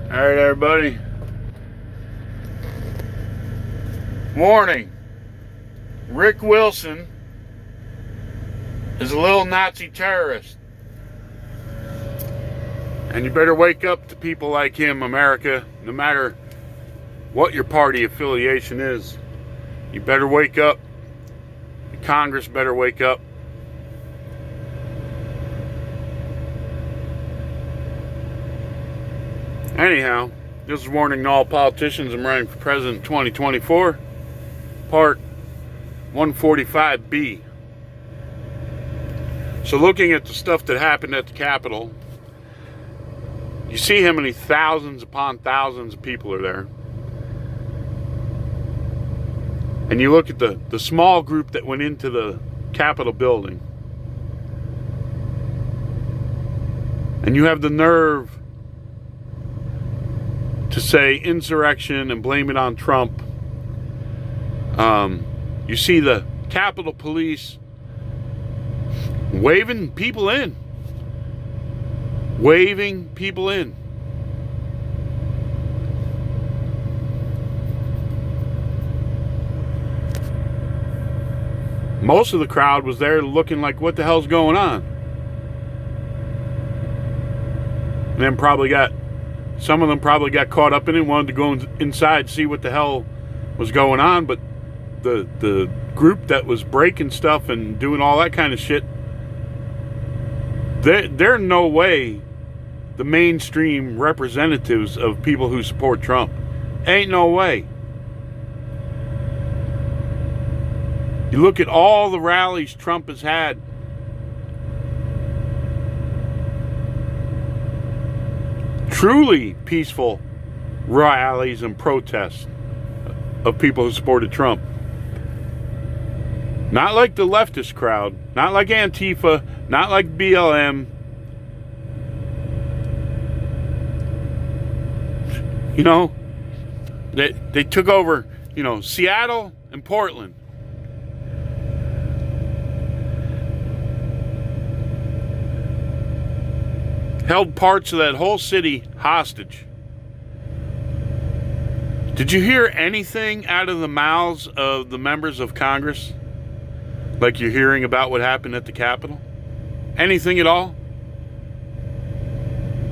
All right, everybody. Warning. Rick Wilson is a little Nazi terrorist. And you better wake up to people like him, America, no matter what your party affiliation is. You better wake up. The Congress better wake up. Anyhow, this is warning to all politicians. I'm running for president 2024, part 145B. So looking at the stuff that happened at the Capitol, you see how many thousands upon thousands of people are there. And you look at the small group that went into the Capitol building. And you have the nerve to say insurrection and blame it on Trump. You see the Capitol Police waving people in. Waving people in. Most of the crowd was there looking like, what the hell's going on? And then some of them probably got caught up in it, wanted to go inside, see what the hell was going on. But the group that was breaking stuff and doing all that kind of shit, they're no way the mainstream representatives of people who support Trump. Ain't no way. You look at all the rallies Trump has had. Truly peaceful rallies and protests of people who supported Trump. Not like the leftist crowd, not like Antifa, not like BLM. You know, they took over, Seattle and Portland. Held parts of that whole city hostage. Did you hear anything out of the mouths of the members of Congress? Like you're hearing about what happened at the Capitol? Anything at all?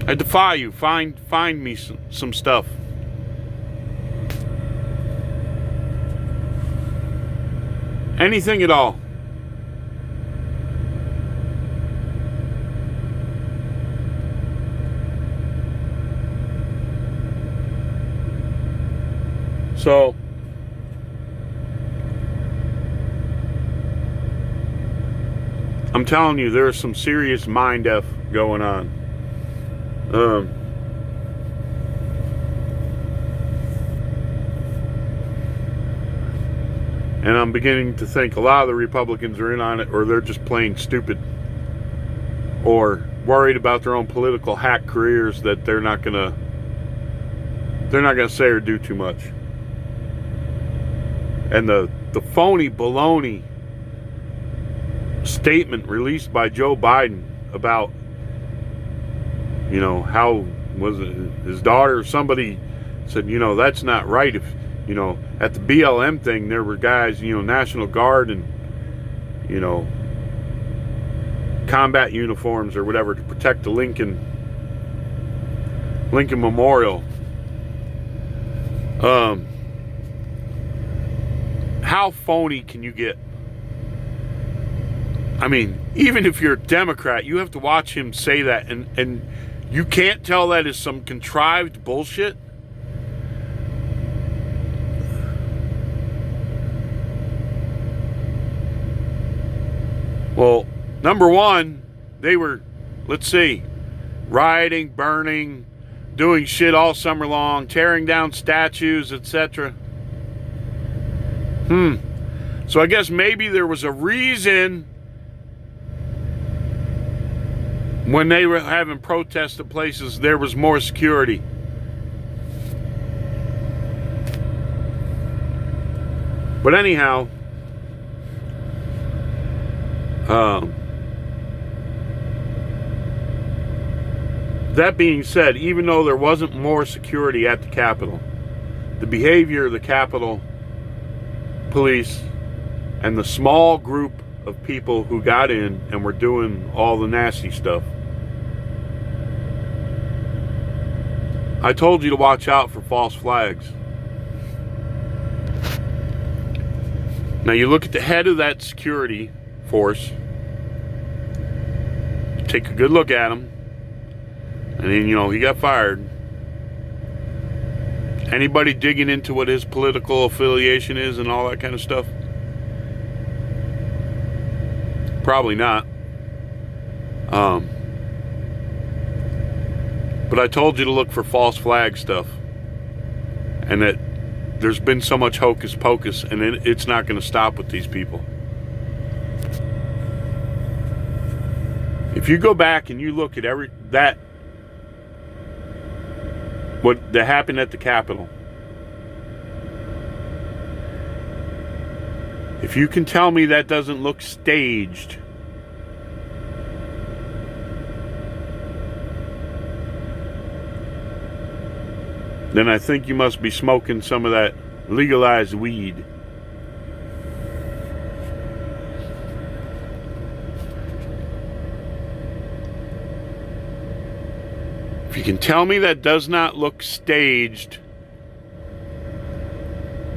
I defy you. Find me some stuff. Anything at all. So, I'm telling you, there's some serious mind F going on. And I'm beginning to think a lot of the Republicans are in on it, or they're just plain stupid, or worried about their own political hack careers that they're not gonna say or do too much. And the phony baloney statement released by Joe Biden about, how was it his daughter or somebody said, that's not right. If, at the BLM thing, there were guys, National Guard and, combat uniforms or whatever to protect the Lincoln Memorial. How phony can you get? I mean, even if you're a Democrat, you have to watch him say that, and you can't tell that is some contrived bullshit. Well, number one, they were, let's see, rioting, burning, doing shit all summer long, tearing down statues, etc. So I guess maybe there was a reason when they were having protests at places there was more security. But anyhow, that being said, even though there wasn't more security at the Capitol, the behavior of the Capitol Police and the small group of people who got in and were doing all the nasty stuff, I told you to watch out for false flags. Now you look at the head of that security force, take a good look at him, and then, you know, he got fired. Anybody digging into what his political affiliation is and all that kind of stuff? Probably not. But I told you to look for false flag stuff, and that there's been so much hocus pocus, and it's not going to stop with these people. If you go back and you look at what that happened at the Capitol, if you can tell me that doesn't look staged, then I think you must be smoking some of that legalized weed. If you can tell me that does not look staged,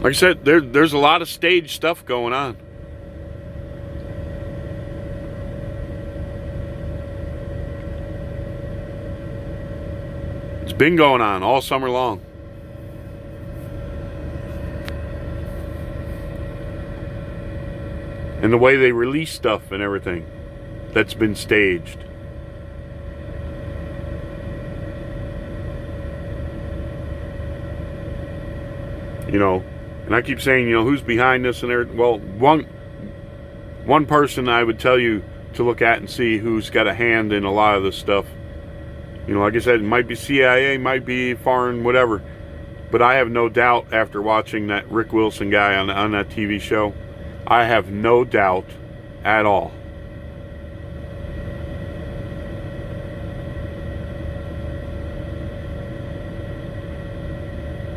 like I said, there's a lot of staged stuff going on. It's been going on all summer long. And the way they release stuff and everything that's been staged. You know, and I keep saying, you know, who's behind this and everything. Well, one person I would tell you to look at and see who's got a hand in a lot of this stuff. You know, like I said, it might be CIA, might be foreign, whatever. But I have no doubt after watching that Rick Wilson guy on that TV show, I have no doubt at all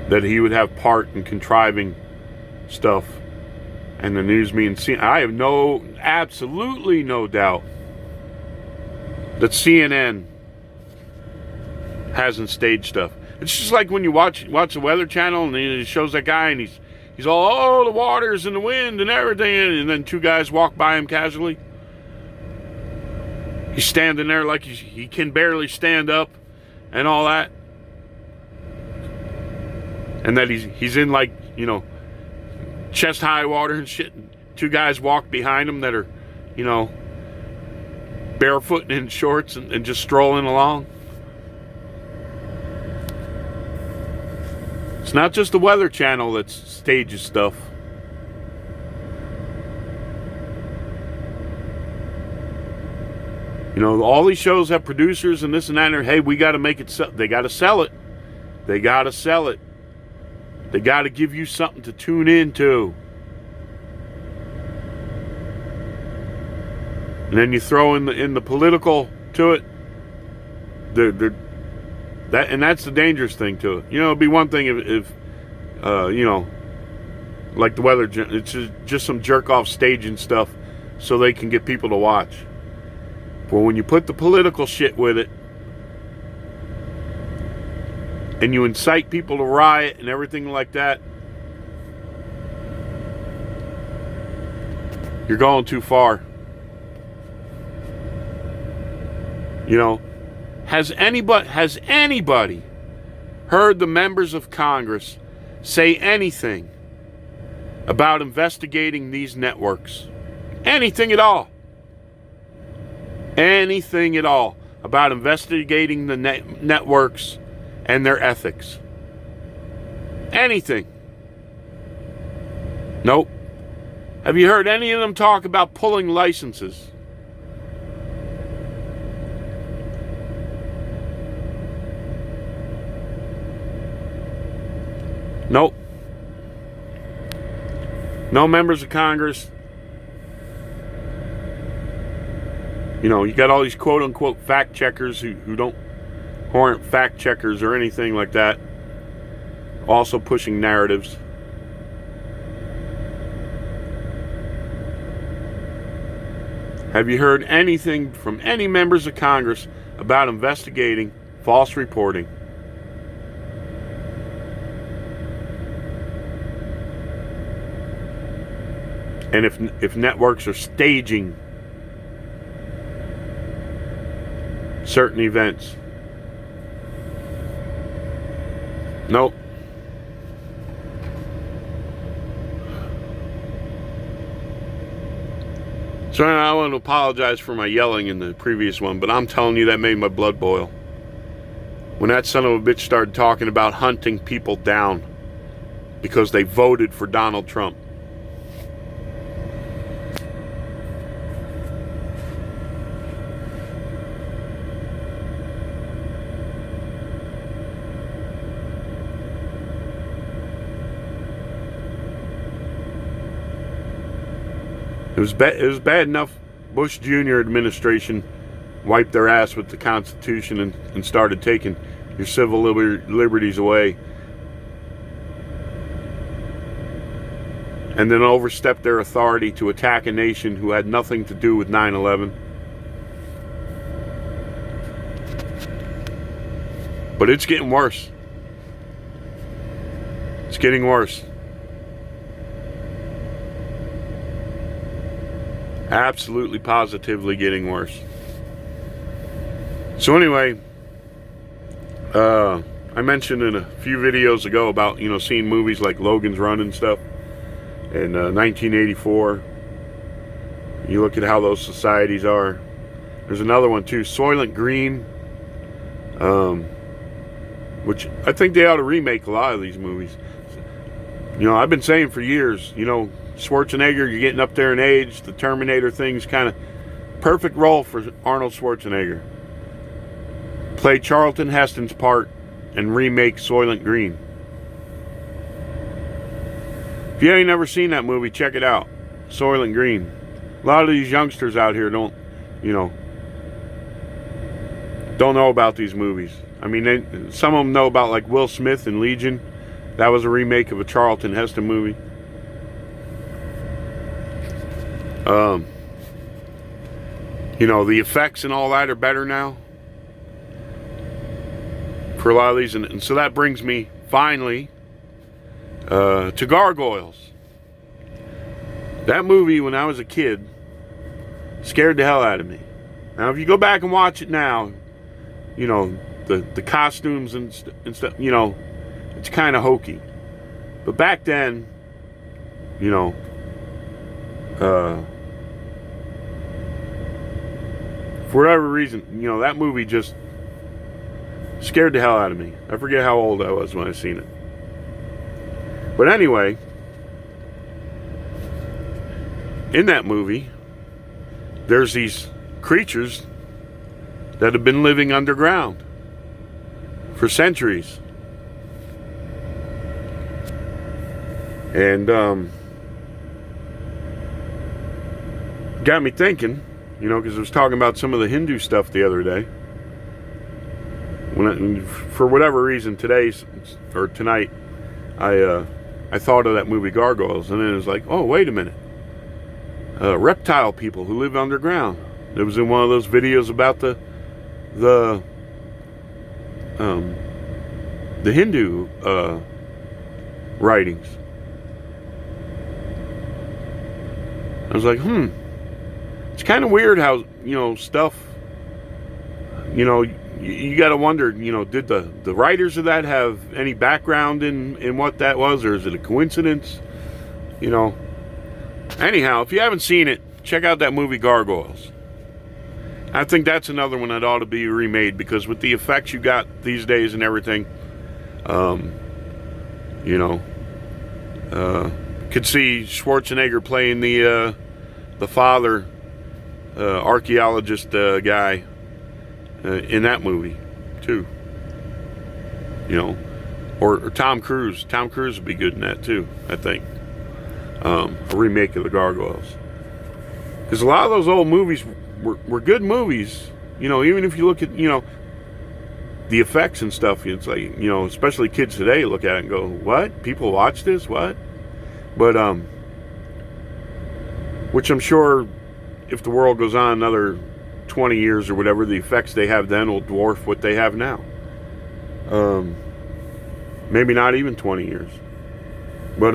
that he would have part in contriving stuff and the news being seen. I have absolutely no doubt that CNN hasn't staged stuff. It's just like when you watch the Weather Channel and it shows that guy and he's all, oh, the waters and the wind and everything, and then two guys walk by him casually. He's standing there like he can barely stand up and all that. And that he's in, like, you know, chest high water and shit. And two guys walk behind him that are, you know, barefoot and in shorts and just strolling along. It's not just the Weather Channel that stages stuff. You know, all these shows have producers and this and that. And hey, we got to make it. They got to sell it. They got to sell it. They got to give you something to tune into. And then you throw in the political to it. That's the dangerous thing to it. You know, it'd be one thing if you know, like the Weather, it's just some jerk off staging stuff so they can get people to watch. But when you put the political shit with it, and you incite people to riot and everything like that, you're going too far. You know, has anybody heard the members of Congress say anything about investigating these networks? Anything at all? Anything at all about investigating the networks and their ethics? Anything? Nope. Have you heard any of them talk about pulling licenses? Nope. No members of Congress. You know, you got all these quote-unquote fact checkers who who aren't fact checkers or anything like that, also pushing narratives. Have you heard anything from any members of Congress about investigating false reporting? And if networks are staging certain events? Nope. So I want to apologize for my yelling in the previous one, but I'm telling you that made my blood boil. When that son of a bitch started talking about hunting people down because they voted for Donald Trump. It was bad enough Bush Jr. administration wiped their ass with the Constitution and started taking your civil liberties away. And then overstepped their authority to attack a nation who had nothing to do with 9/11. But it's getting worse. It's getting worse. Absolutely, positively getting worse. So anyway, I mentioned in a few videos ago about, seeing movies like Logan's Run and stuff in 1984. You look at how those societies are. There's another one too, Soylent Green, which I think they ought to remake a lot of these movies. I've been saying for years, Schwarzenegger, you're getting up there in age. The Terminator thing's kind of perfect role for Arnold Schwarzenegger. Play Charlton Heston's part and remake Soylent Green. If you ain't never seen that movie, check it out. Soylent Green. A lot of these youngsters out here don't know about these movies. I mean, some of them know about like Will Smith and Legion. That was a remake of a Charlton Heston movie. The effects and all that are better now for a lot of these, and so that brings me finally to Gargoyles. That movie, when I was a kid, scared the hell out of me. Now, if you go back and watch it now, the costumes and stuff, it's kind of hokey. But back then, for whatever reason, that movie just scared the hell out of me. I forget how old I was when I seen it. But anyway, in that movie, there's these creatures that have been living underground for centuries. And got me thinking, because I was talking about some of the Hindu stuff the other day. For whatever reason, tonight, I thought of that movie Gargoyles, and then it was like, oh, wait a minute. Reptile people who live underground. It was in one of those videos about the Hindu writings. I was like, it's kind of weird how, stuff, you got to wonder, did the writers of that have any background in what that was, or is it a coincidence? Anyhow, if you haven't seen it, check out that movie Gargoyles. I think that's another one that ought to be remade, because with the effects you got these days and everything, could see Schwarzenegger playing the father archaeologist guy in that movie too. Or Tom Cruise. Tom Cruise would be good in that too, I think. A remake of the Gargoyles, because a lot of those old movies were good movies. Even if you look at the effects and stuff, it's like, you know, especially kids today look at it and go, what? People watch this? What? But, which I'm sure if the world goes on another 20 years or whatever, the effects they have then will dwarf what they have now. Maybe not even 20 years. But,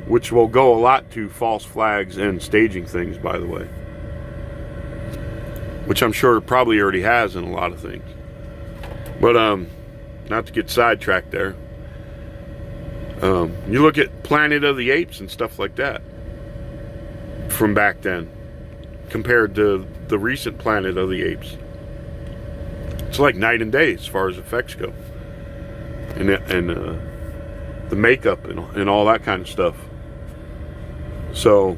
which will go a lot to false flags and staging things, by the way. Which I'm sure it probably already has in a lot of things. But, not to get sidetracked there. You look at Planet of the Apes and stuff like that from back then compared to the recent Planet of the Apes. It's like night and day as far as effects go. And the makeup and all that kind of stuff. So,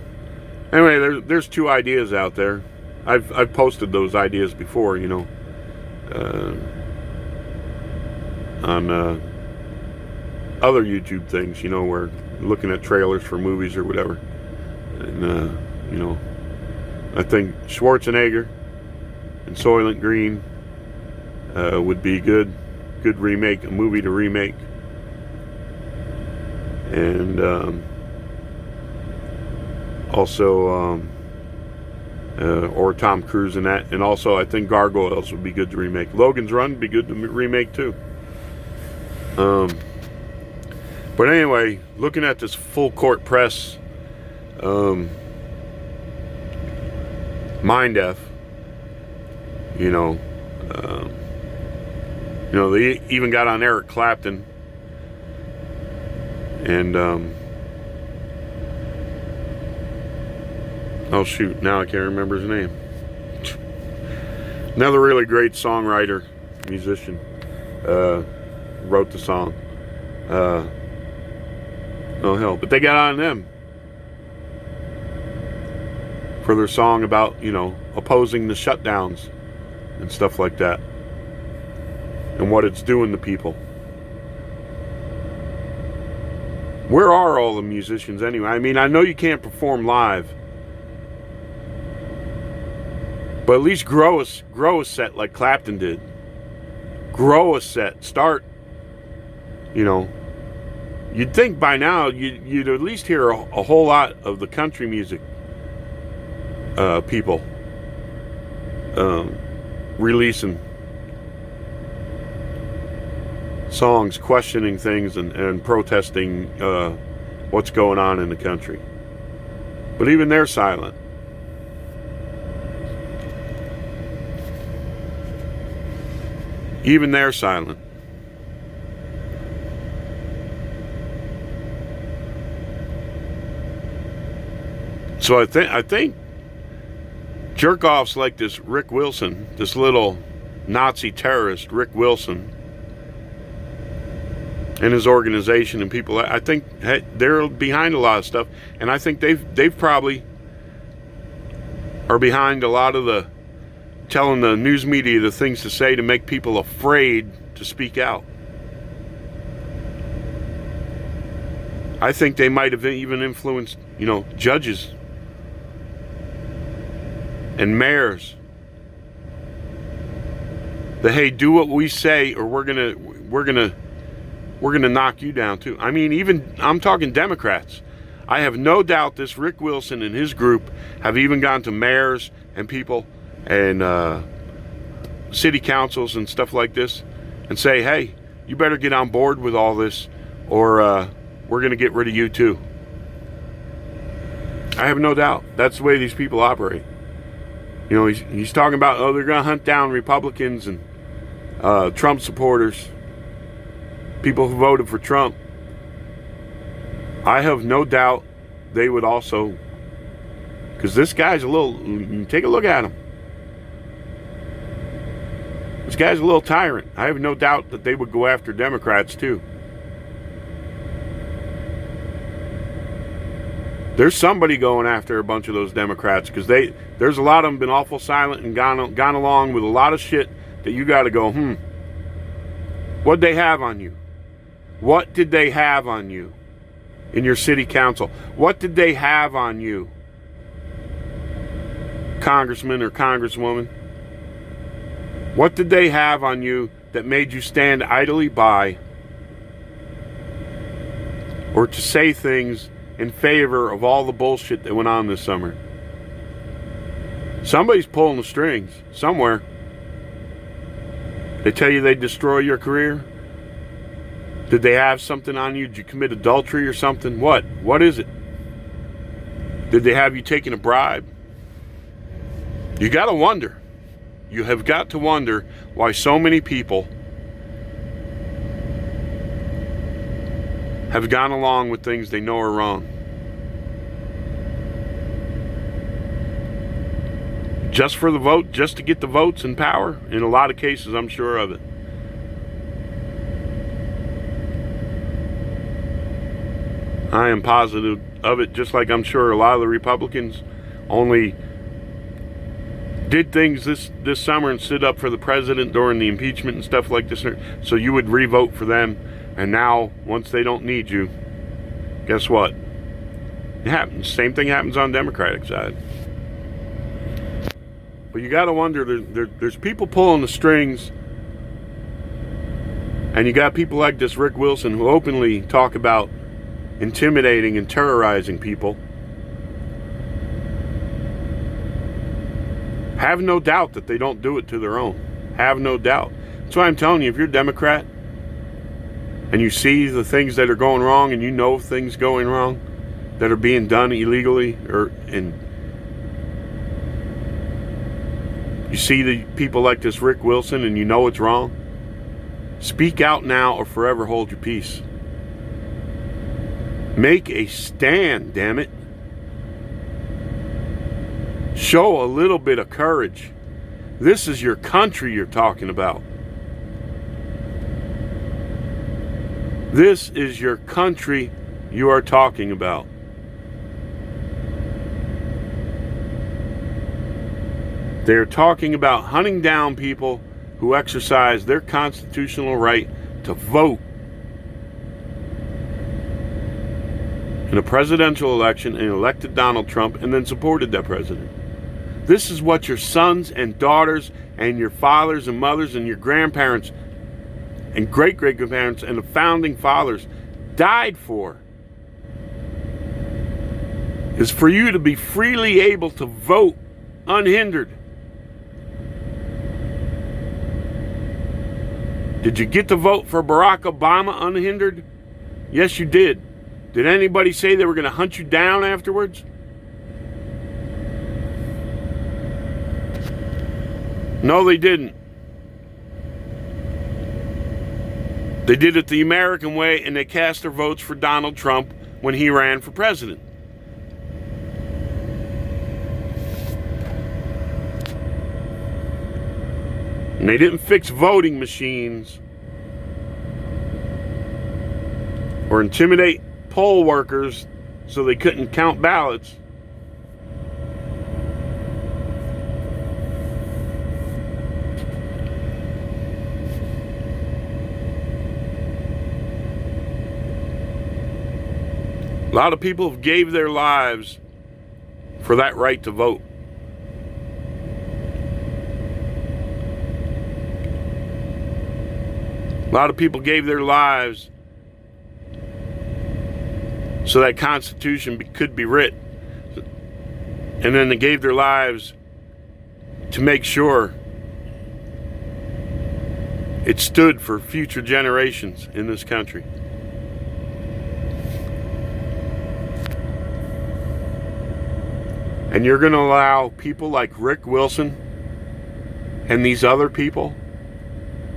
anyway, there's two ideas out there. I've posted those ideas before, you know, on other YouTube things, you know, where looking at trailers for movies or whatever. And, you know, I think Schwarzenegger and Soylent Green would be good remake, a movie to remake. And also, or Tom Cruise in that. And also, I think Gargoyles would be good to remake. Logan's Run would be good to remake too. But anyway, looking at this full court press, mind F, you know, they even got on Eric Clapton, and oh shoot, now I can't remember his name. Another really great songwriter, musician, wrote the song. Oh hell, but they got on them for their song about, you know, opposing the shutdowns and stuff like that, and what it's doing to people. Where are all the musicians anyway? I mean, I know you can't perform live, but at least grow a set like Clapton did. Grow a set. Start, you know. You'd think by now you'd at least hear a whole lot of the country music people releasing songs, questioning things, and protesting what's going on in the country. But even they're silent. Even they're silent. So I think jerk-offs like this Rick Wilson, this little Nazi terrorist Rick Wilson, and his organization and people, I think they're behind a lot of stuff, and I think they've probably are behind a lot of the telling the news media the things to say to make people afraid to speak out. I think they might have even influenced, you know, judges and mayors that, hey, do what we say or we're gonna knock you down too. I mean, even I'm talking Democrats. I have no doubt this Rick Wilson and his group have even gone to mayors and people and city councils and stuff like this and say, hey, you better get on board with all this or we're gonna get rid of you too. I have no doubt that's the way these people operate. You know, he's talking about, oh, they're going to hunt down Republicans and Trump supporters, people who voted for Trump. I have no doubt they would also, because this guy's take a look at him. This guy's a little tyrant. I have no doubt that they would go after Democrats too. There's somebody going after a bunch of those Democrats because there's a lot of them been awful silent and gone along with a lot of shit that you got to go, what'd they have on you? What did they have on you in your city council? What did they have on you, congressman or congresswoman? What did they have on you that made you stand idly by or to say things in favor of all the bullshit that went on this summer? Somebody's pulling the strings somewhere. They tell you they destroy your career. Did they have something on you? Did you commit adultery or something? What? What is it? Did they have you taking a bribe? You got to wonder. You have got to wonder why so many people have gone along with things they know are wrong. Just for the vote, just to get the votes and power? In a lot of cases, I'm sure of it. I am positive of it, just like I'm sure a lot of the Republicans only did things this summer and stood up for the president during the impeachment and stuff like this, so you would re-vote for them. And now, once they don't need you, guess what? It happens. Same thing happens on the Democratic side. But you got to wonder, there's people pulling the strings, and you got people like this Rick Wilson who openly talk about intimidating and terrorizing people. Have no doubt that they don't do it to their own. Have no doubt. That's why I'm telling you, if you're a Democrat and you see the things that are going wrong and you know things going wrong that are being done illegally, and you see the people like this Rick Wilson and you know it's wrong, speak out now or forever hold your peace. Make a stand, damn it. Show a little bit of courage. This is your country you're talking about. This is your country you are talking about. They're talking about hunting down people who exercise their constitutional right to vote in a presidential election and elected Donald Trump and then supported that president. This is what your sons and daughters and your fathers and mothers and your grandparents and great-great-grandparents and the founding fathers died for. Is for you to be freely able to vote unhindered. Did you get to vote for Barack Obama unhindered? Yes, you did. Did anybody say they were going to hunt you down afterwards? No, they didn't. They did it the American way, and they cast their votes for Donald Trump when he ran for president. And they didn't fix voting machines or intimidate poll workers so they couldn't count ballots. A lot of people have gave their lives for that right to vote. A lot of people gave their lives so that Constitution could be writ. And then they gave their lives to make sure it stood for future generations in this country. And you're going to allow people like Rick Wilson and these other people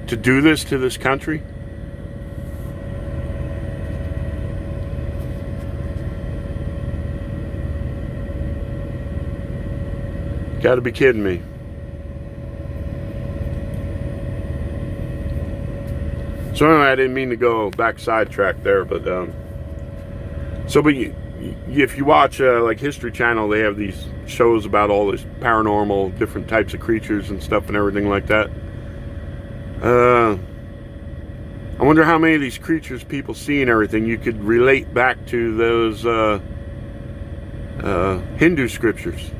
to do this to this country? Got to be kidding me. So anyway, I didn't mean to go back sidetrack there, but if you watch like History Channel, they have these shows about all this paranormal, different types of creatures and stuff and everything like that. I wonder how many of these creatures people see and everything you could relate back to those Hindu scriptures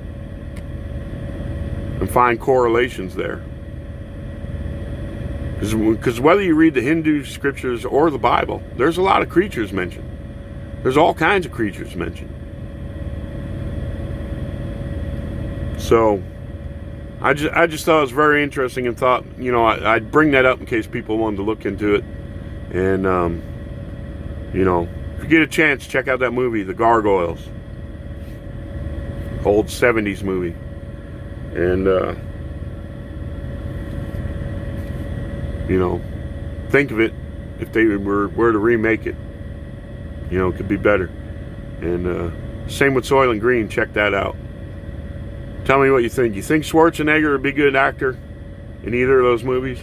and find correlations there. Because whether you read the Hindu scriptures or the Bible, there's a lot of creatures mentioned. There's all kinds of creatures mentioned. So I just thought it was very interesting, and thought, I'd bring that up in case people wanted to look into it. And if you get a chance, check out that movie, The Gargoyles, old 70s movie. And think of it, if they were to remake it, it could be better. And same with Soylent Green. Check that out. Tell me what you think. You think Schwarzenegger would be a good actor in either of those movies?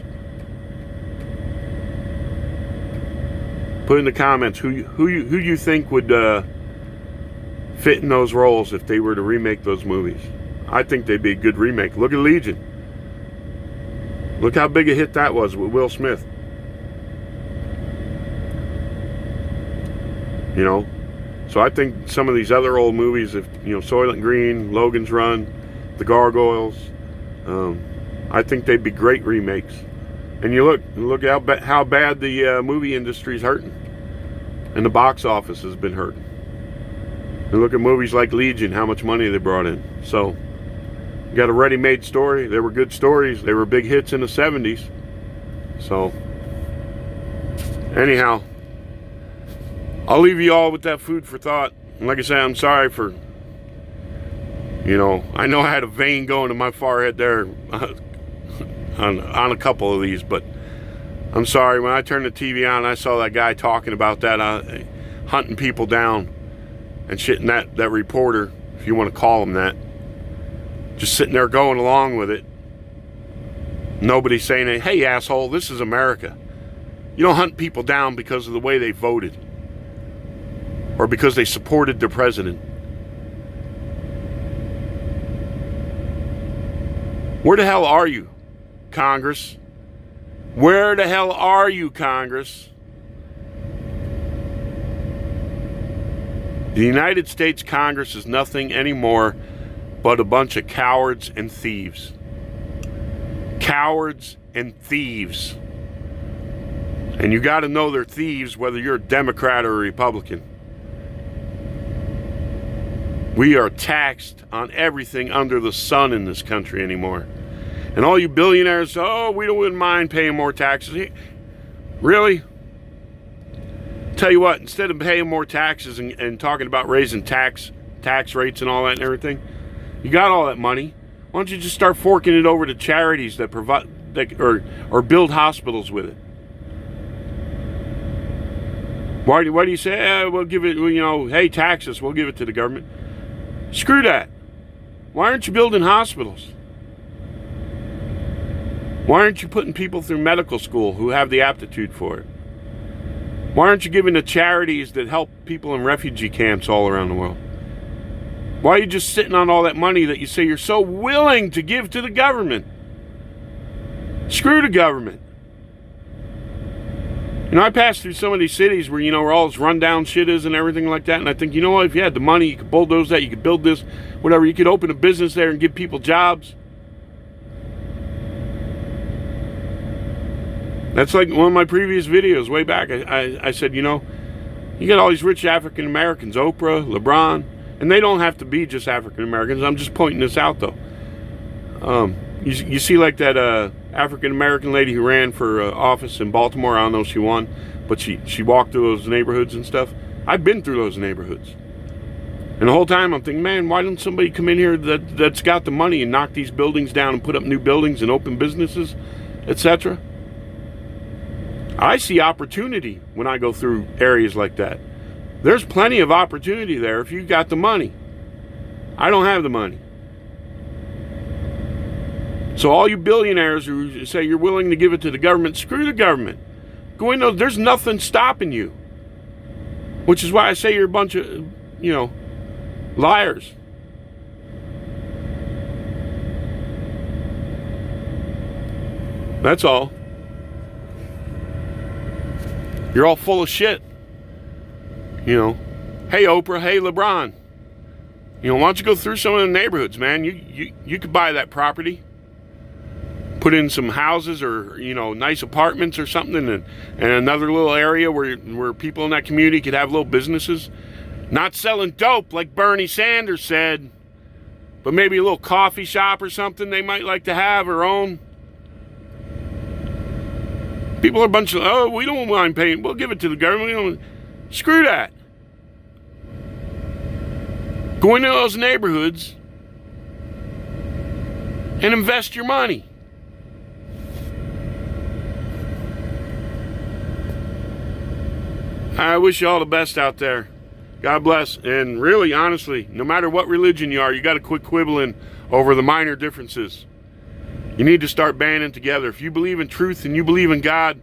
Put in the comments who you think would fit in those roles if they were to remake those movies. I think they'd be a good remake. Look at Legion. Look how big a hit that was with Will Smith. So I think some of these other old movies, if Soylent Green, Logan's Run, The Gargoyles, I think they'd be great remakes. And you look how bad the movie industry's hurting, and the box office has been hurting. And look at movies like Legion, how much money they brought in. So you got a ready-made story. They were good stories. They were big hits in the 70s. So anyhow, I'll leave you all with that food for thought. And like I said, I'm sorry for, I know I had a vein going to my forehead there on a couple of these, but I'm sorry. When I turned the TV on, I saw that guy talking about that, hunting people down and shitting that reporter, if you want to call him that, just sitting there going along with it. Nobody's saying, hey, asshole, this is America. You don't hunt people down because of the way they voted or because they supported their president. Where the hell are you, Congress? Where the hell are you, Congress? The United States Congress is nothing anymore but a bunch of cowards and thieves. Cowards and thieves. And you got to know they're thieves whether you're a Democrat or a Republican. We are taxed on everything under the sun in this country anymore. And all you billionaires, we wouldn't mind paying more taxes. Really? Tell you what, instead of paying more taxes and talking about raising tax rates and all that and everything, you got all that money. Why don't you just start forking it over to charities that provide or build hospitals with it? Why do you say, we'll give it, hey, taxes, we'll give it to the government? Screw that. Why aren't you building hospitals? Why aren't you putting people through medical school who have the aptitude for it? Why aren't you giving to charities that help people in refugee camps all around the world? Why are you just sitting on all that money that you say you're so willing to give to the government? Screw the government. I pass through some of these cities where, where all this rundown shit is and everything like that, and I think, what, if you had the money, you could bulldoze that, you could build this, whatever, you could open a business there and give people jobs. That's like one of my previous videos way back. I said, you got all these rich African Americans, Oprah, LeBron, and they don't have to be just African Americans. I'm just pointing this out, though. You see like that African American lady who ran for office in Baltimore. I don't know if she won, but she walked through those neighborhoods and stuff. I've been through those neighborhoods. And the whole time I'm thinking, man, why don't somebody come in here that's got the money and knock these buildings down and put up new buildings and open businesses, etc.? I see opportunity when I go through areas like that. There's plenty of opportunity there if you got the money. I don't have the money. So all you billionaires who say you're willing to give it to the government, screw the government. Go in there, there's nothing stopping you. Which is why I say you're a bunch of, liars. That's all. You're all full of shit. Hey Oprah, hey LeBron. Why don't you go through some of the neighborhoods, man? You could buy that property. put in some houses or, you know, nice apartments or something, and another little area where people in that community could have little businesses. Not selling dope like Bernie Sanders said, but maybe a little coffee shop or something they might like to have or own. People are a bunch of, oh, we don't mind paying, we'll give it to the government. We don't. Screw that. Go into those neighborhoods and invest your money. I wish you all the best out there. God bless. And really, honestly, no matter what religion you are, you got to quit quibbling over the minor differences. You need to start banding together. If you believe in truth and you believe in God,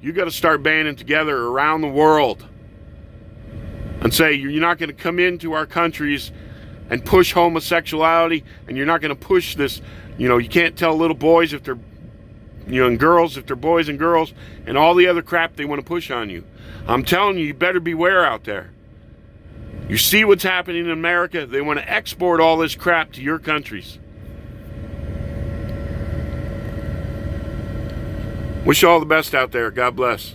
you got to start banding together around the world and say, you're not going to come into our countries and push homosexuality, and you're not going to push this, you know, you can't tell little boys if they're, you know, and girls if they're boys and girls, and all the other crap they want to push on you. I'm telling you, you better beware out there. You see what's happening in America? They want to export all this crap to your countries. Wish you all the best out there. God bless.